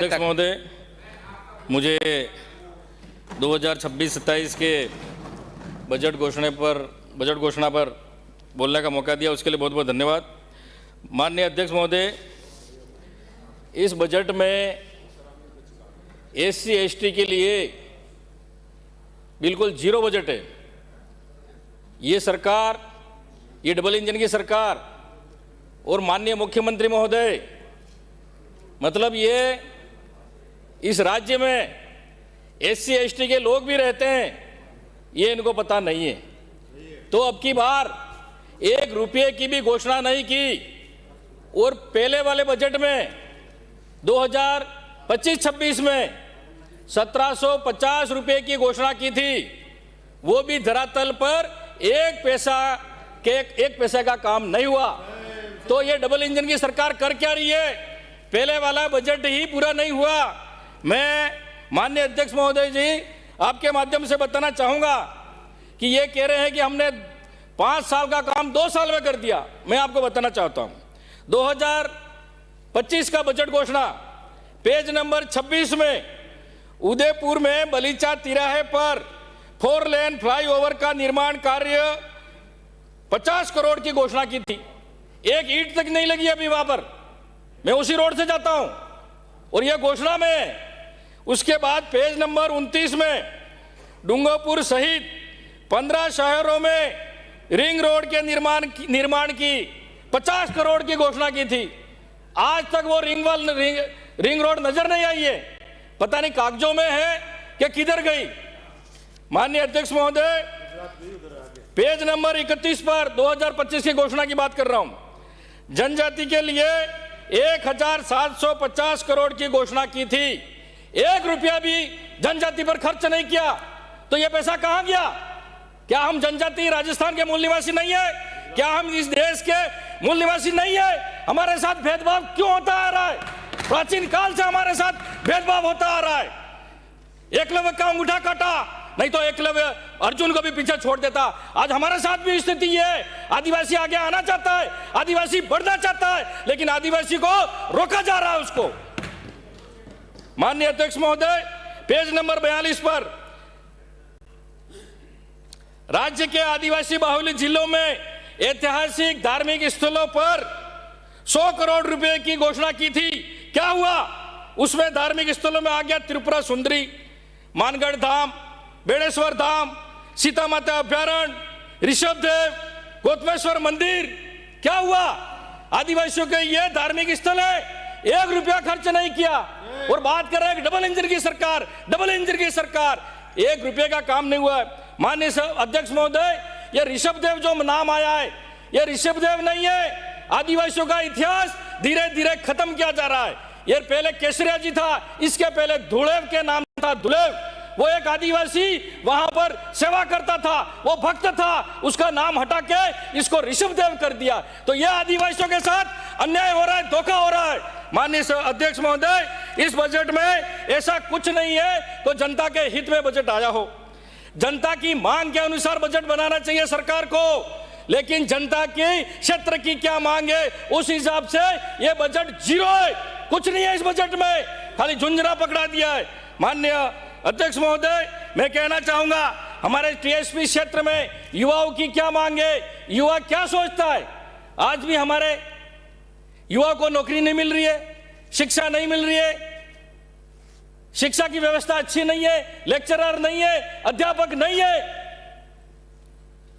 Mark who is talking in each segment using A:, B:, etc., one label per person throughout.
A: अध्यक्ष महोदय, मुझे 2026-27 के बजट घोषणा पर बोलने का मौका दिया, उसके लिए बहुत बहुत धन्यवाद। माननीय अध्यक्ष महोदय, इस बजट में SC/ST के लिए बिल्कुल जीरो बजट है। ये सरकार, ये डबल इंजन की सरकार और माननीय मुख्यमंत्री महोदय, मतलब ये इस राज्य में SC/ST के लोग भी रहते हैं, ये इनको पता नहीं है। तो अब की बार 1 रुपये की भी घोषणा नहीं की और पहले वाले बजट में 2025-26 में 1750 रुपये की घोषणा की थी, वो भी धरातल पर एक पैसा का काम नहीं हुआ। तो ये डबल इंजन की सरकार कर क्या रही है? पहले वाला बजट ही पूरा नहीं हुआ। मैं माननीय अध्यक्ष महोदय जी, आपके माध्यम से बताना चाहूंगा कि ये कह रहे हैं कि हमने 5 साल का काम 2 साल में कर दिया। मैं आपको बताना चाहता हूं, 2025 का बजट घोषणा पेज नंबर 26 में उदयपुर में बलीचा तिराहे पर 4 लेन फ्लाईओवर का निर्माण कार्य 50 करोड़ की घोषणा की थी। एक ईंट तक नहीं लगी अभी वहां पर। मैं उसी रोड से जाता हूं और यह घोषणा में। उसके बाद पेज नंबर 29 में डूंगरपुर सहित 15 शहरों में रिंग रोड के निर्माण की 50 करोड़ की घोषणा की थी। आज तक वो रिंग रोड नजर नहीं आई है। पता नहीं कागजों में है कि किधर गई। माननीय अध्यक्ष महोदय, पेज नंबर 31 पर 2025 की घोषणा की बात कर रहा हूं। जनजाति के लिए 1750 करोड़ की घोषणा की थी। 1 रुपया भी जनजाति पर खर्च नहीं किया। तो यह पैसा कहां गया? क्या हम जनजाति राजस्थान के मूल निवासी नहीं है? क्या हम इस देश के मूल निवासी नहीं है? हमारे साथ भेदभाव क्यों होता आ रहा है? प्राचीन काल से हमारे साथ भेदभाव होता आ रहा है। एकलव्य का अंगूठा काटा, नहीं तो एकलव्य अर्जुन को भी पीछे छोड़ देता। आज हमारे साथ भी स्थिति ये है। आदिवासी आगे आना चाहता है, आदिवासी बढ़ना चाहता है, लेकिन आदिवासी को रोका जा रहा है उसको। माननीय अध्यक्ष महोदय, पेज नंबर 42 पर राज्य के आदिवासी बाहुल्य जिलों में ऐतिहासिक धार्मिक स्थलों पर 100 करोड़ रुपए की घोषणा की थी। क्या हुआ? उसमें धार्मिक स्थलों में आ गया त्रिपुरा सुंदरी, मानगढ़ धाम, बेड़ेश्वर धाम, सीता माता अभ्यारण्य, ऋषभदेव, गौतमेश्वर मंदिर। क्या हुआ? आदिवासियों के ये धार्मिक स्थल है, 1 रुपया खर्च नहीं किया। और बात कर रहे हैं डबल इंजन की सरकार, डबल इंजन की सरकार, 1 रुपये का काम नहीं हुआ। माननीय अध्यक्ष महोदय, ये ऋषभदेव जो नाम आया है, ये ऋषभदेव नहीं है। आदिवासियों का इतिहास धीरे धीरे खत्म किया जा रहा है। ये पहले केसरिया जी था, इसके पहले धुलेव के नाम था धुलेव। वो एक आदिवासी वहां पर सेवा करता था, वो भक्त था, उसका नाम हटा के इसको ऋषभदेव कर दिया। तो यह आदिवासियों के साथ अन्याय हो रहा है, धोखा हो रहा है। माननीय अध्यक्ष महोदय, इस बजट में ऐसा कुछ नहीं है तो जनता के हित में बजट आया हो। जनता की मांग के अनुसार बजट बनाना चाहिए सरकार को, लेकिन जनता की क्षेत्र की क्या मांग है उस हिसाब से यह बजट जीरो है। कुछ नहीं है इस बजट में, खाली झुंझुना पकड़ा दिया है। माननीय अध्यक्ष महोदय, मैं कहना चाहूंगा, हमारे TSP क्षेत्र में युवाओं की क्या मांग है, युवा क्या सोचता है? आज भी हमारे युवा को नौकरी नहीं मिल रही है, शिक्षा नहीं मिल रही है, शिक्षा की व्यवस्था अच्छी नहीं है, लेक्चरर नहीं है, अध्यापक नहीं है।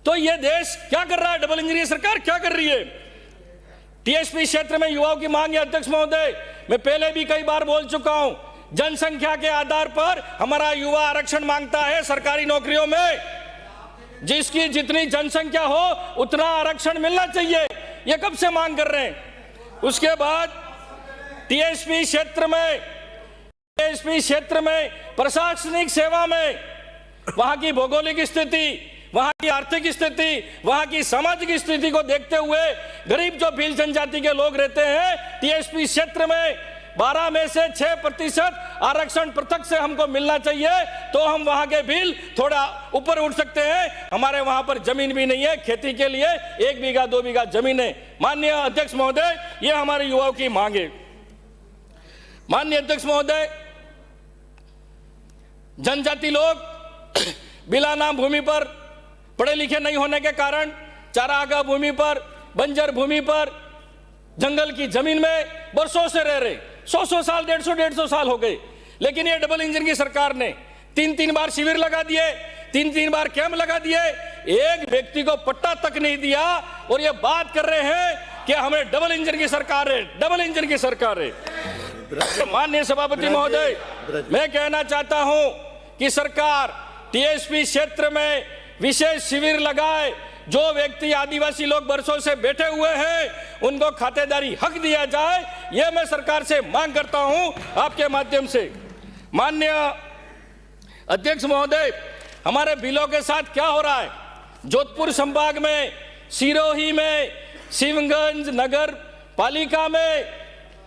A: तो यह देश क्या कर रहा है? डबल इंजन की सरकार क्या कर रही है? TSP क्षेत्र में युवाओं की मांग है। अध्यक्ष महोदय, मैं पहले भी कई बार बोल चुका हूं, जनसंख्या के आधार पर हमारा युवा आरक्षण मांगता है सरकारी नौकरियों में। जिसकी जितनी जनसंख्या हो उतना आरक्षण मिलना चाहिए। यह कब से मांग कर रहे हैं? उसके बाद TSP क्षेत्र में प्रशासनिक सेवा में वहां की भौगोलिक स्थिति, वहां की आर्थिक स्थिति, वहां की सामाजिक स्थिति को देखते हुए गरीब जो भील जनजाति के लोग रहते हैं, TSP क्षेत्र में 12 में से 6% आरक्षण पृथक से हमको मिलना चाहिए, तो हम वहां के बिल थोड़ा ऊपर उठ सकते हैं। हमारे वहां पर जमीन भी नहीं है खेती के लिए, 1 बीघा 2 बीघा जमीन है। माननीय अध्यक्ष महोदय, ये हमारे युवाओं की मांग है। माननीय अध्यक्ष महोदय, जनजाति लोग बिला नाम भूमि पर पढ़े लिखे नहीं होने के कारण चारागाह भूमि पर, बंजर भूमि पर, जंगल की जमीन में बरसों से रह रहे, 100 साल, 150 साल हो गए। लेकिन ये डबल इंजन की सरकार ने 3 बार शिविर लगा दिए, 3 बार कैंप लगा दिए, एक व्यक्ति को पट्टा तक नहीं दिया और ये बात कर रहे हैं कि हमें डबल इंजन की सरकार है, डबल इंजन की सरकार है। माननीय सभापति महोदय, मैं कहना चाहता हूं कि सरकार टीएसपी क्षेत्र में विशेष शिविर लगाए, जो व्यक्ति आदिवासी लोग बरसों से बैठे हुए हैं उनको खातेदारी हक दिया जाए, यह मैं सरकार से मांग करता हूं आपके माध्यम से। माननीय अध्यक्ष महोदय, हमारे बिलों के साथ क्या हो रहा है? जोधपुर संभाग में, सिरोही में, शिवगंज नगर पालिका में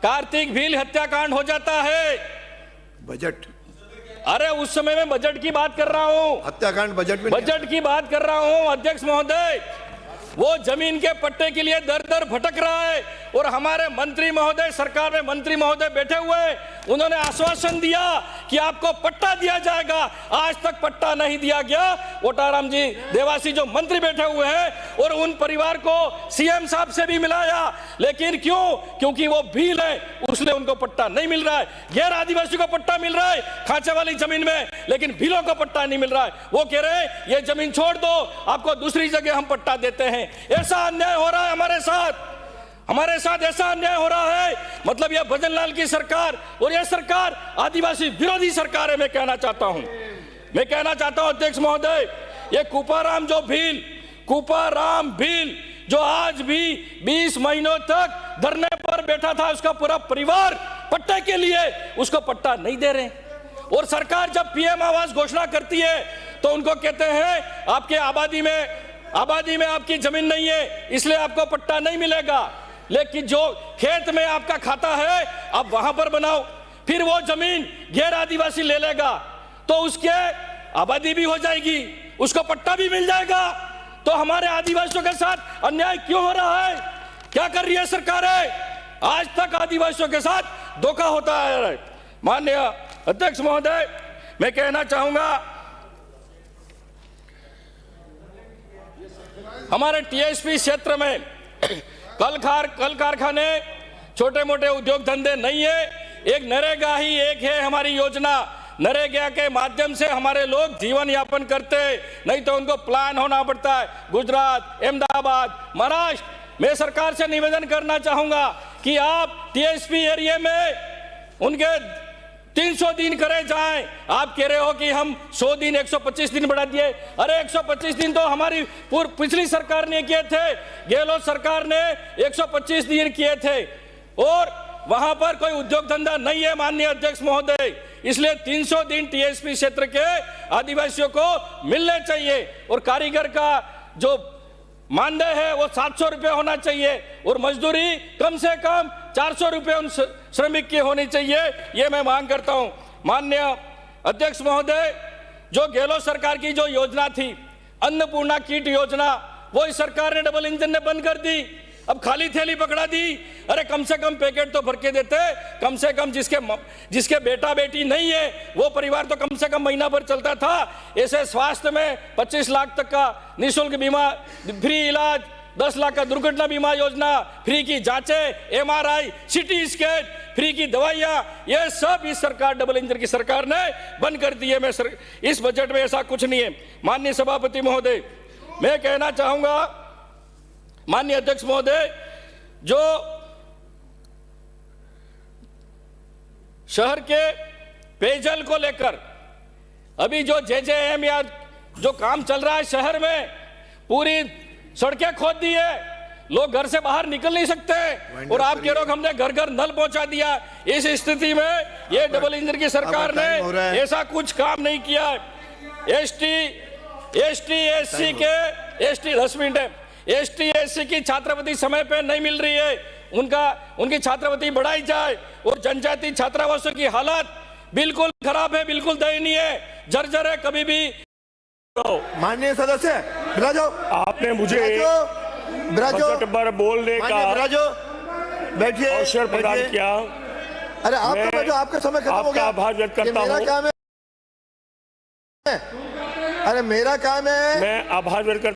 A: कार्तिक भील हत्याकांड हो जाता है।
B: बजट,
A: अरे उस समय में बजट की बात कर रहा हूं,
B: हत्याकांड
A: बजट की बात कर रहा हूं। अध्यक्ष महोदय, वो जमीन के पट्टे के लिए दर दर भटक रहा है और हमारे मंत्री महोदय, सरकार में मंत्री महोदय बैठे हुए, उन्होंने आश्वासन दिया कि आपको पट्टा दिया जाएगा, आज तक पट्टा नहीं दिया गया। ओटाराम जी देवासी जो मंत्री बैठे हुए हैं और उन परिवार को सीएम साहब से भी मिलाया, लेकिन क्यों? क्योंकि वो भील है, उसने उनको पट्टा नहीं मिल रहा है। गैर आदिवासी को पट्टा मिल रहा है खांचे वाली जमीन में, लेकिन भीलों को पट्टा नहीं मिल रहा है। वो कह रहे हैं ये जमीन छोड़ दो, आपको दूसरी जगह हम पट्टा देते हैं। ऐसा अन्याय हो रहा है हमारे साथ ऐसा अन्याय हो रहा है। मतलब यह भजन लाल की सरकार और यह सरकार आदिवासी विरोधी सरकार है। मैं कहना चाहता हूं अध्यक्ष महोदय, ये कुपाराम भील जो आज भी 20 महीनों तक धरने पर बैठा था, उसका पूरा परिवार पट्टे के लिए उसको पट्टा नहीं दे रहे। और सरकार जब पीएम आवास घोषणा करती है तो उनको कहते हैं आपके आबादी में आपकी जमीन नहीं है, इसलिए आपको पट्टा नहीं मिलेगा। लेकिन जो खेत में आपका खाता है आप वहां पर बनाओ, फिर वो जमीन गैर आदिवासी ले लेगा तो उसके आबादी भी हो जाएगी, उसको पट्टा भी मिल जाएगा। तो हमारे आदिवासियों के साथ अन्याय क्यों हो रहा है? क्या कर रही है सरकार? आज तक आदिवासियों के साथ धोखा होता है। माननीय अध्यक्ष महोदय, मैं कहना चाहूंगा, हमारे टीएसपी क्षेत्र में कल कारखाने, छोटे मोटे उद्योग धंधे नहीं है। एक नरेगा ही एक है हमारी योजना। नरेगा के माध्यम से हमारे लोग जीवन यापन करते, नहीं तो उनको प्लान होना पड़ता है गुजरात, अहमदाबाद, महाराष्ट्र। मैं सरकार से निवेदन करना चाहूंगा कि आप टीएसपी एरिया में उनके 300 दिन करे जाएं। आप कह रहे हो कि हम 100 दिन 125 दिन बढ़ा दिए। अरे 125 दिन तो हमारी पिछली सरकार ने किए थे, गहलोत सरकार ने 125 दिन किए थे और वहां पर कोई उद्योग धंधा नहीं है माननीय अध्यक्ष महोदय। इसलिए 300 दिन टीएसपी क्षेत्र के आदिवासियों को मिलने चाहिए और कारीगर का जो मानदेय है वो 700 रुपये होना चाहिए और मजदूरी कम से कम 400 रुपये उन श्रमिक की होनी चाहिए। ये मैं मांग करता हूं। माननीय अध्यक्ष महोदय, जो गहलोत सरकार की जो योजना थी अन्नपूर्णा किट योजना, वो इस सरकार ने डबल इंजन ने बंद कर दी। अब खाली थैली पकड़ा दी। अरे कम से कम पैकेट तो भर के देते, कम से कम जिसके बेटा बेटी नहीं है वो परिवार तो कम से कम महीना भर चलता था। ऐसे स्वास्थ्य में 25 लाख तक का निःशुल्क बीमा, फ्री इलाज, 10 लाख का दुर्घटना बीमा योजना, फ्री की जांचें, एमआरआई, सीटी स्कैन, फ्री की दवाइयां, ये सब इस सरकार डबल इंजन की सरकार ने बंद कर दी है। इस बजट में ऐसा कुछ नहीं है। माननीय सभापति महोदय, मैं कहना चाहूंगा, माननीय अध्यक्ष महोदय, जो शहर के पेयजल को लेकर अभी जो जेजेएम या जो काम चल रहा है, शहर में पूरी सड़कें खोद दी है, लोग घर से बाहर निकल नहीं सकते और आप कह रहे हो हमने घर घर नल पहुंचा दिया। इस स्थिति में ये डबल इंजन की सरकार ने ऐसा कुछ काम नहीं किया है। एसटी एससी की छात्रवृत्ति समय पे नहीं मिल रही है, उनकी छात्रवृत्ति बढ़ाई जाए और जनजाति छात्रावासों की हालत बिल्कुल खराब है, बिल्कुल दयनीय है, जर्जर है। कभी भी
B: माननीय सदस्य बिराजो,
C: आपने मुझे बजट पर बोलने का
B: बैठिए
C: अवसर प्रदान किया।
B: अरे आप
C: मैं
B: तो बैठो, आपका समय खत्म हो
C: आपका
B: गया।
C: आभार व्यक्त
B: ये
C: करता
B: मेरा
C: हूं।
B: काम है। अरे मेरा काम है।
C: मैं आभार व्यक्त